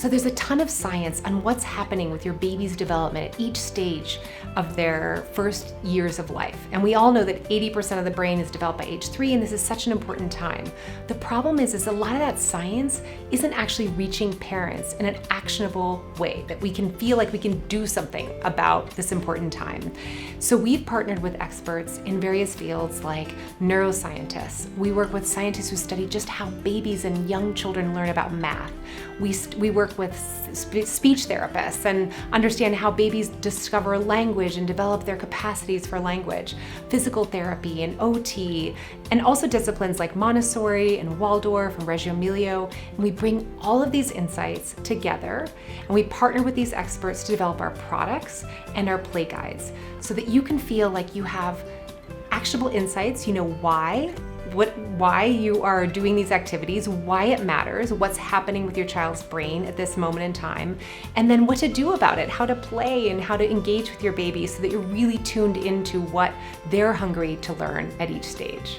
So there's a ton of science on what's happening with your baby's development at each stage of their first years of life. And we all know that 80% of the brain is developed by age 3, and this is such an important time. The problem is a lot of that science isn't actually reaching parents in an actionable way, that we can feel like we can do something about this important time. So we've partnered with experts in various fields like neuroscientists. We work with scientists who study just how babies and young children learn about math. We work with speech therapists and understand how babies discover language and develop their capacities for language, physical therapy and OT, and also disciplines like Montessori and Waldorf and Reggio Emilia. And we bring all of these insights together and we partner with these experts to develop our products and our play guides so that you can feel like you have actionable insights, you know why you are doing these activities, why it matters, what's happening with your child's brain at this moment in time, and then what to do about it, how to play and how to engage with your baby so that you're really tuned into what they're hungry to learn at each stage.